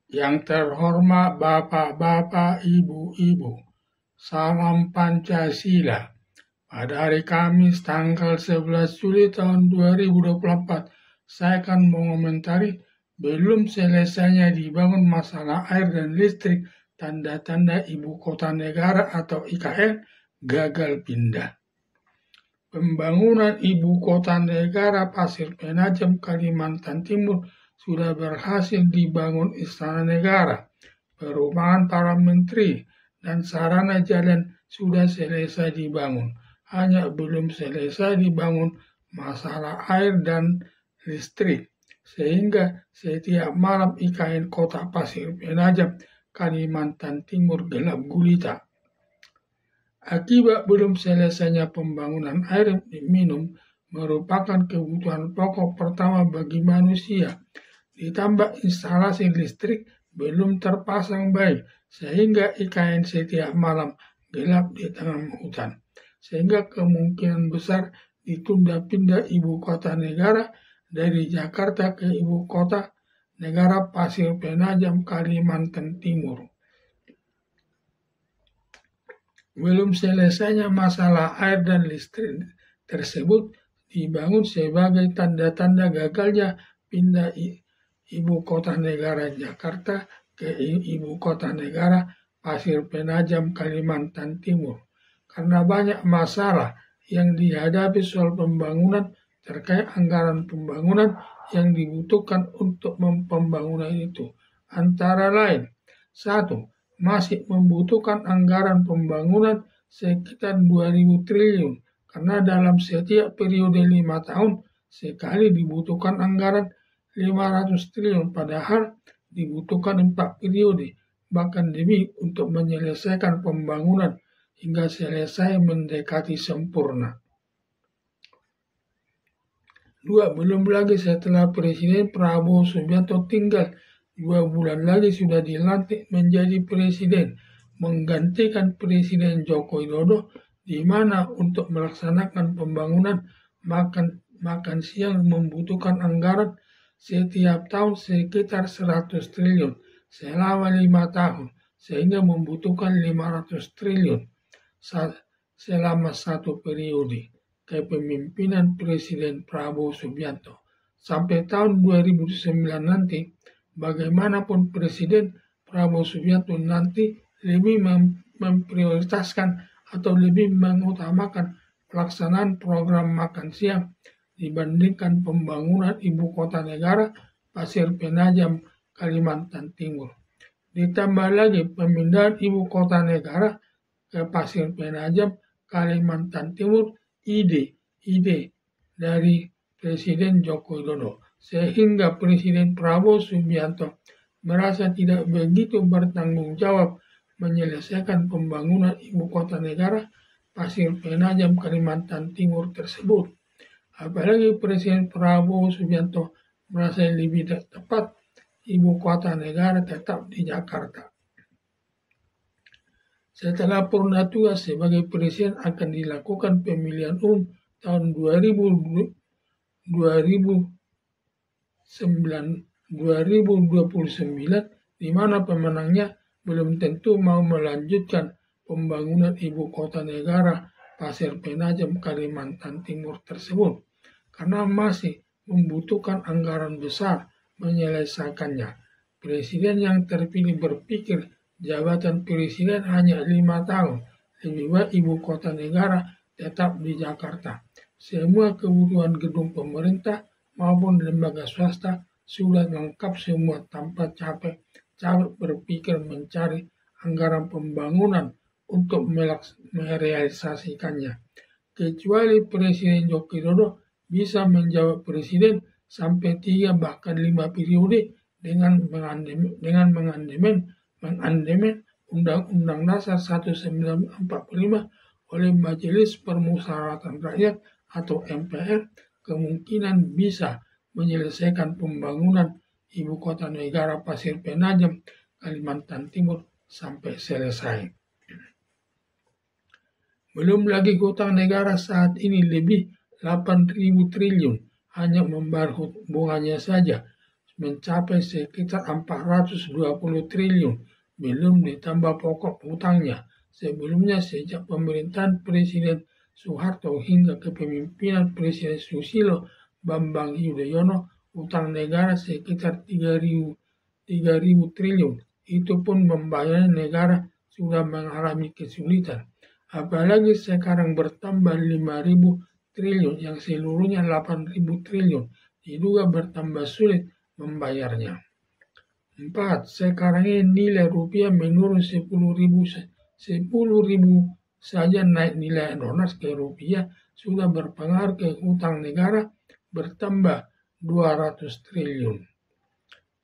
Yang terhormat Bapak-Bapak, Ibu-Ibu, salam Pancasila. Pada hari Kamis tanggal 11 Juli tahun 2024, saya akan mengomentari belum selesainya dibangun masalah air dan listrik, tanda-tanda Ibu Kota Negara atau IKN gagal pindah. Pembangunan Ibu Kota Negara Pasir Penajam, Kalimantan Timur sudah berhasil dibangun Istana Negara, perumahan para menteri, dan sarana jalan sudah selesai dibangun. Hanya belum selesai dibangun masalah air dan listrik, sehingga setiap malam IKN Kota Pasir Penajam, Kalimantan Timur gelap gulita. Akibat belum selesainya pembangunan air minum merupakan kebutuhan pokok pertama bagi manusia. Ditambah instalasi listrik belum terpasang baik, sehingga IKN setiap malam gelap di tengah hutan. Sehingga kemungkinan besar ditunda pindah ibu kota negara dari Jakarta ke ibu kota negara Pasir Penajam, Kalimantan Timur. Belum selesainya masalah air dan listrik tersebut dibangun sebagai tanda-tanda gagalnya pindah ibu kota negara Jakarta ke ibu kota negara Pasir Penajam, Kalimantan Timur. Karena banyak masalah yang dihadapi soal pembangunan terkait anggaran pembangunan yang dibutuhkan untuk pembangunan itu. Antara lain, 1. Masih membutuhkan anggaran pembangunan sekitar 2.000 triliun karena dalam setiap periode 5 tahun sekali dibutuhkan anggaran 500 triliun padahal dibutuhkan 4 periode, bahkan lebih untuk menyelesaikan pembangunan hingga selesai mendekati sempurna. 2. Belum lagi setelah Presiden Prabowo Subianto tinggal 2 bulan lagi sudah dilantik menjadi presiden, menggantikan Presiden Joko Widodo, di mana untuk melaksanakan pembangunan makan siang membutuhkan anggaran setiap tahun sekitar 100 triliun selama 5 tahun, sehingga membutuhkan 500 triliun selama satu periode kepemimpinan Presiden Prabowo Subianto. Sampai tahun 2009 nanti, bagaimanapun Presiden Prabowo Subianto nanti lebih memprioritaskan atau lebih mengutamakan pelaksanaan program makan siang dibandingkan pembangunan ibu kota negara Pasir Penajam, Kalimantan Timur. Ditambah lagi pemindahan ibu kota negara ke Pasir Penajam, Kalimantan Timur, ide dari Presiden Joko Widodo, sehingga Presiden Prabowo Subianto merasa tidak begitu bertanggung jawab menyelesaikan pembangunan ibu kota negara Pasir Penajam, Kalimantan Timur tersebut. Apalagi Presiden Prabowo Subianto merasa lebih tepat ibu kota negara tetap di Jakarta. Setelah purna tugas sebagai presiden akan dilakukan pemilihan umum tahun 2029, di mana pemenangnya belum tentu mau melanjutkan pembangunan ibu kota negara Pasir Penajam, Kalimantan Timur tersebut, karena masih membutuhkan anggaran besar menyelesaikannya. Presiden yang terpilih berpikir jabatan presiden hanya 5 tahun, lebih baik ibu kota negara tetap di Jakarta. Semua kebutuhan gedung pemerintah maupun lembaga swasta sudah lengkap semua tanpa capek berpikir mencari anggaran pembangunan untuk merealisasikannya. Kecuali Presiden Joko Widodo bisa menjawab presiden sampai 3 bahkan 5 periode dengan mengamandemen Undang-Undang Dasar 1945 oleh Majelis Permusyawaratan Rakyat atau MPR, kemungkinan bisa menyelesaikan pembangunan ibu kota negara Pasir Penajam, Kalimantan Timur sampai selesai. Belum lagi hutang negara saat ini lebih 8.000 triliun hanya membayar bunganya saja. mencapai sekitar 420 triliun, belum ditambah pokok hutangnya. Sebelumnya sejak pemerintahan Presiden Soeharto hingga kepemimpinan Presiden Susilo Bambang Yudhoyono, utang negara sekitar 3.000 triliun. Itu pun membayar negara sudah mengalami kesulitan. Apalagi sekarang bertambah 5.000 triliun yang seluruhnya 8.000 triliun. Diduga bertambah sulit membayarnya. 4. Sekarang ini nilai rupiah menurun 10.000 saja naik nilai dolar ke rupiah sudah berpengaruh ke utang negara bertambah 200 triliun.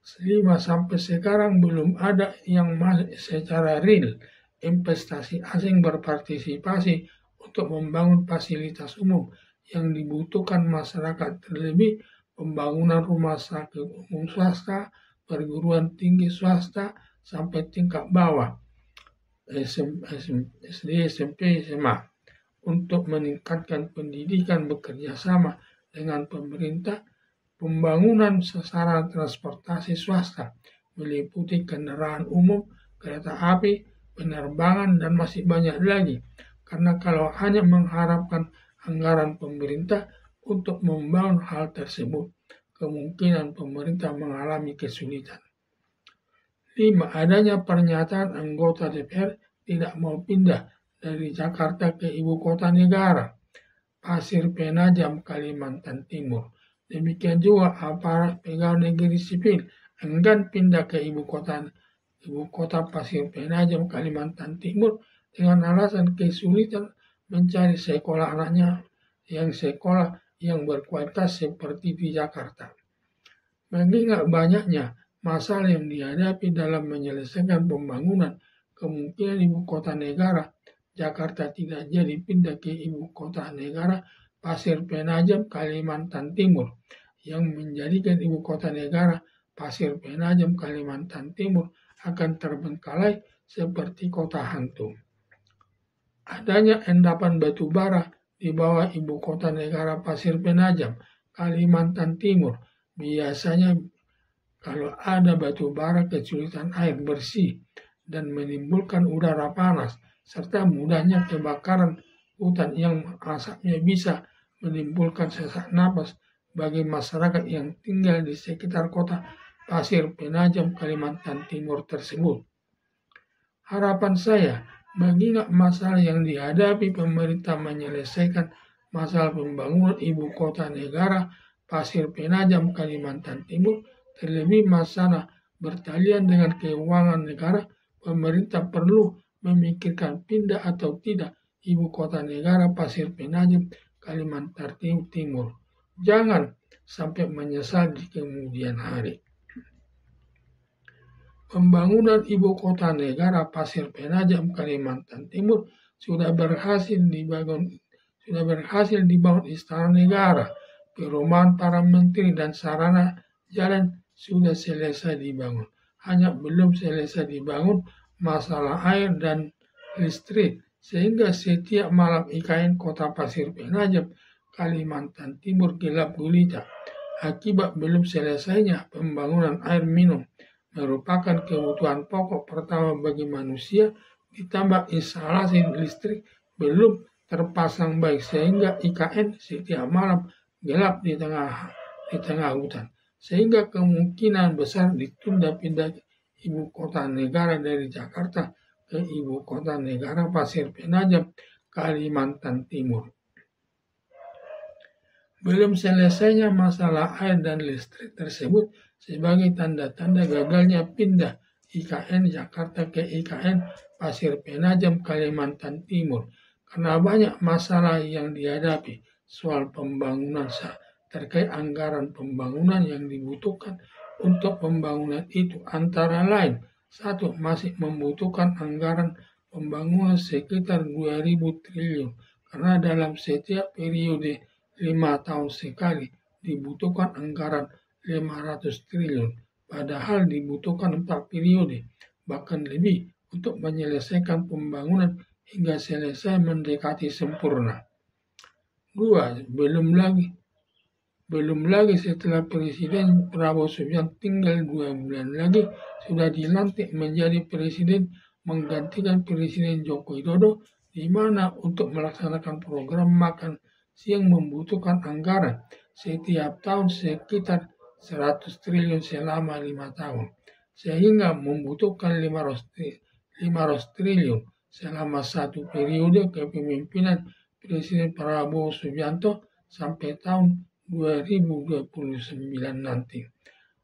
5. Sampai sekarang belum ada yang masuk secara real investasi asing berpartisipasi untuk membangun fasilitas umum yang dibutuhkan masyarakat, terlebih pembangunan rumah sakit umum swasta, perguruan tinggi swasta sampai tingkat bawah SD, SMP, SMA untuk meningkatkan pendidikan bekerja sama dengan pemerintah. Pembangunan sarana transportasi swasta meliputi kendaraan umum, kereta api, penerbangan, dan masih banyak lagi. Karena kalau hanya mengharapkan anggaran pemerintah untuk membangun hal tersebut, kemungkinan pemerintah mengalami kesulitan. 5. Adanya pernyataan anggota DPR tidak mau pindah dari Jakarta ke ibu kota negara, Pasir Penajam, Kalimantan Timur. Demikian juga aparat pegawai negeri sipil enggan pindah ke ibu kota Pasir Penajam, Kalimantan Timur dengan alasan kesulitan mencari sekolah anaknya yang berkualitas seperti di Jakarta. Mengingat banyaknya masalah yang dihadapi dalam menyelesaikan pembangunan, kemungkinan ibu kota negara Jakarta tidak jadi pindah ke ibu kota negara Pasir Penajam, Kalimantan Timur, yang menjadikan ibu kota negara Pasir Penajam, Kalimantan Timur akan terbengkalai seperti kota hantu. Adanya endapan batu bara di bawah ibu kota negara Pasir Penajam, Kalimantan Timur. Biasanya kalau ada batu bara kesulitan air bersih dan menimbulkan udara panas, serta mudahnya kebakaran hutan yang asapnya bisa menimbulkan sesak napas bagi masyarakat yang tinggal di sekitar kota Pasir Penajam, Kalimantan Timur tersebut. Harapan saya, mengingat masalah yang dihadapi pemerintah menyelesaikan masalah pembangunan ibu kota negara Pasir Penajam, Kalimantan Timur, terlebih masalah bertalian dengan keuangan negara, pemerintah perlu memikirkan pindah atau tidak ibu kota negara Pasir Penajam, Kalimantan Timur. Jangan sampai menyesal di kemudian hari. Pembangunan ibu kota negara Pasir Penajam, Kalimantan Timur sudah berhasil dibangun istana negara, perumahan para menteri dan sarana jalan sudah selesai dibangun. Hanya belum selesai dibangun masalah air dan listrik, sehingga setiap malam IKN kota Pasir Penajam, Kalimantan Timur gelap gulita. Akibat belum selesainya pembangunan air minum, merupakan kebutuhan pokok pertama bagi manusia, ditambah instalasi listrik belum terpasang baik, sehingga IKN setiap malam gelap di tengah hutan. Sehingga kemungkinan besar ditunda pindah ibu kota negara dari Jakarta ke ibu kota negara Pasir Penajam, Kalimantan Timur. Belum selesainya masalah air dan listrik tersebut sebagai tanda-tanda gagalnya pindah IKN Jakarta ke IKN Pasir Penajam, Kalimantan Timur. Karena banyak masalah yang dihadapi soal pembangunan terkait anggaran pembangunan yang dibutuhkan untuk pembangunan itu, antara lain 1. Masih membutuhkan anggaran pembangunan sekitar 2.000 triliun karena dalam setiap periode 5 tahun sekali dibutuhkan anggaran 500 triliun, padahal dibutuhkan 4 periode, bahkan lebih, untuk menyelesaikan pembangunan hingga selesai mendekati sempurna. 2. Belum lagi setelah Presiden Prabowo Subianto tinggal 2 bulan lagi sudah dilantik menjadi presiden menggantikan Presiden Joko Widodo, di mana untuk melaksanakan program makan siang membutuhkan anggaran setiap tahun sekitar 100 triliun selama 5 tahun, sehingga membutuhkan 500 triliun selama satu periode kepemimpinan Presiden Prabowo Subianto sampai tahun 2029 nanti.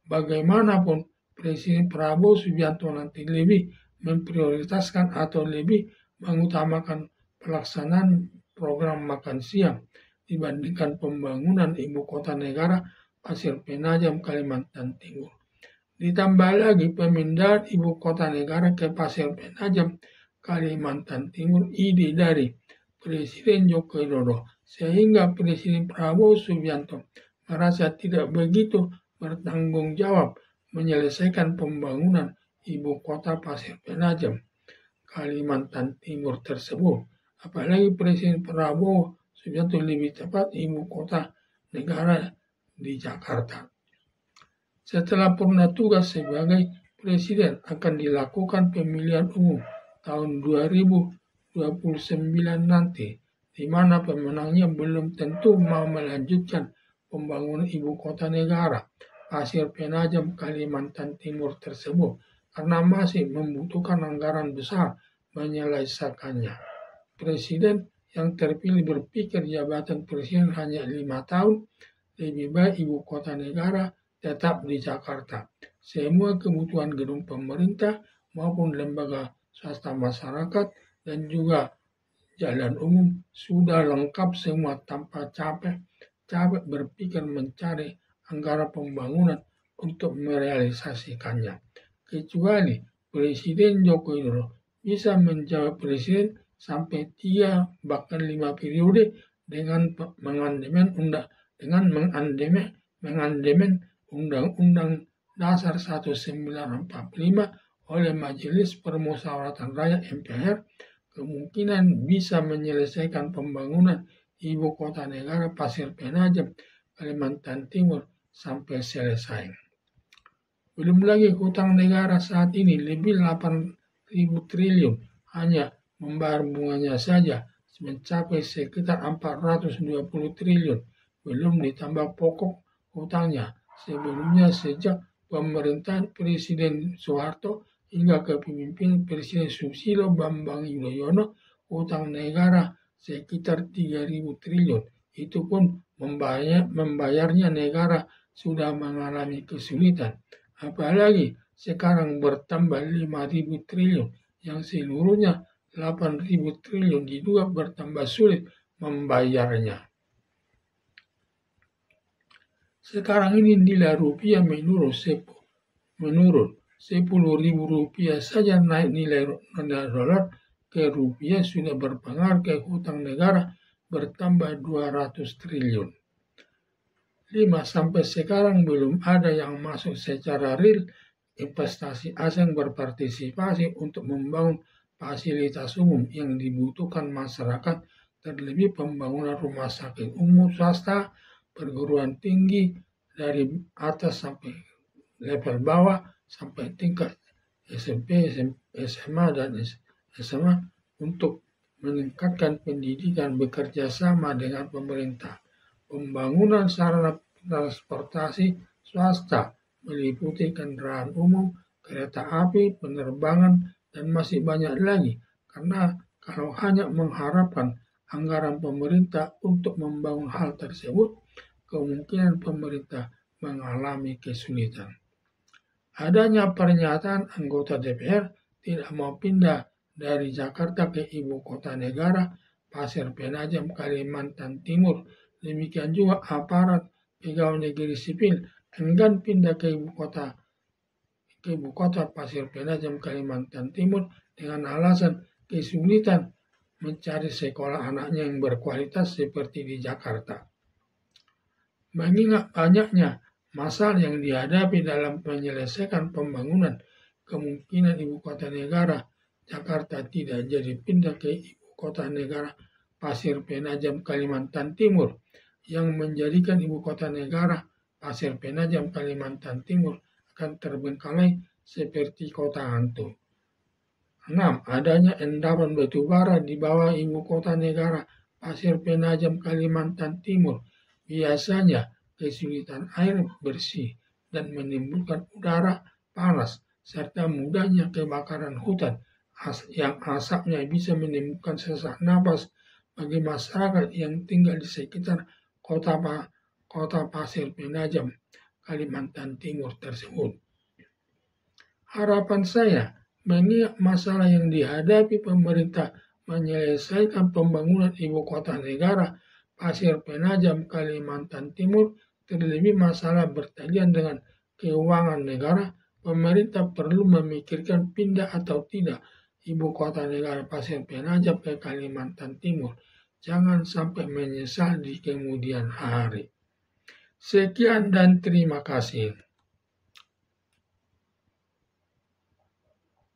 Bagaimanapun, Presiden Prabowo Subianto nanti lebih memprioritaskan atau lebih mengutamakan pelaksanaan program makan siang dibandingkan pembangunan ibu kota negara Pasir Penajam, Kalimantan Timur. Ditambah lagi pemindahan ibu kota negara ke Pasir Penajam, Kalimantan Timur ide dari Presiden Joko Widodo, sehingga Presiden Prabowo Subianto merasa tidak begitu bertanggung jawab menyelesaikan pembangunan ibu kota Pasir Penajam, Kalimantan Timur tersebut. Apalagi Presiden Prabowo Subianto lebih tepat ibu kota negara di Jakarta. Setelah purna tugas sebagai presiden akan dilakukan pemilihan umum tahun 2029 nanti, di mana pemenangnya belum tentu mau melanjutkan pembangunan ibu kota negara Pasir Penajam, Kalimantan Timur tersebut karena masih membutuhkan anggaran besar menyelesaikannya. Presiden yang terpilih berpikir jabatan presiden hanya 5 tahun, lebih baik ibu kota negara tetap di Jakarta. Semua kebutuhan gedung pemerintah maupun lembaga swasta masyarakat dan juga jalan umum sudah lengkap semua tanpa capek berpikir mencari anggaran pembangunan untuk merealisasikannya. Kecuali Presiden Joko Widodo bisa menjawab presiden sampai 3 bahkan 5 periode dengan mengamandemen Undang-Undang Dasar 1945 oleh Majelis Permusyawaratan Rakyat MPR, kemungkinan bisa menyelesaikan pembangunan ibu kota negara Pasir Penajam, Kalimantan Timur sampai selesai. Belum lagi hutang negara saat ini lebih 8.000 triliun, hanya membayar bunganya saja mencapai sekitar 420 triliun, belum ditambah pokok hutangnya. Sebelumnya sejak pemerintahan Presiden Soeharto hingga kepemimpinan Presiden Susilo Bambang Yudhoyono, hutang negara sekitar 3.000 triliun. Itu pun membayarnya negara sudah mengalami kesulitan. Apalagi sekarang bertambah 5.000 triliun yang seluruhnya 8.000 triliun diduga bertambah sulit membayarnya. Sekarang ini nilai rupiah menurun 10.000 rupiah saja naik nilai dolar ke rupiah sudah berpengaruh ke hutang negara bertambah 200 triliun. 5. Sampai sekarang belum ada yang masuk secara real investasi asing berpartisipasi untuk membangun fasilitas umum yang dibutuhkan masyarakat, terlebih pembangunan rumah sakit umum swasta, perguruan tinggi dari atas sampai level bawah sampai tingkat SMP, SMA, dan SMA untuk meningkatkan pendidikan bekerja sama dengan pemerintah. Pembangunan sarana transportasi swasta meliputi kendaraan umum, kereta api, penerbangan, dan masih banyak lagi. Karena kalau hanya mengharapkan anggaran pemerintah untuk membangun hal tersebut, kemungkinan pemerintah mengalami kesulitan. Adanya pernyataan anggota DPR tidak mau pindah dari Jakarta ke ibu kota negara Pasir Penajam, Kalimantan Timur. Demikian juga aparat pegawai negeri sipil enggan pindah ke ibu kota Pasir Penajam, Kalimantan Timur dengan alasan kesulitan mencari sekolah anaknya yang berkualitas seperti di Jakarta. Mengingat banyaknya masalah yang dihadapi dalam menyelesaikan pembangunan, kemungkinan ibu kota negara Jakarta tidak jadi pindah ke ibu kota negara Pasir Penajam, Kalimantan Timur yang menjadikan ibu kota negara Pasir Penajam Kalimantan Timur akan terbengkalai seperti kota hantu. 6. Adanya endapan batubara di bawah ibu kota negara Pasir Penajam Kalimantan Timur biasanya kesulitan air bersih dan menimbulkan udara panas serta mudahnya kebakaran hutan yang asapnya bisa menimbulkan sesak napas bagi masyarakat yang tinggal di sekitar kota Pasir Penajam Kalimantan Timur tersebut. Harapan saya, mengingat masalah yang dihadapi pemerintah menyelesaikan pembangunan ibu kota negara Pasir Penajam Kalimantan Timur, terlebih masalah berkaitan dengan keuangan negara, pemerintah perlu memikirkan pindah atau tidak ibu kota negara Pasir Penajam ke Kalimantan Timur. Jangan sampai menyesal di kemudian hari. Sekian dan terima kasih.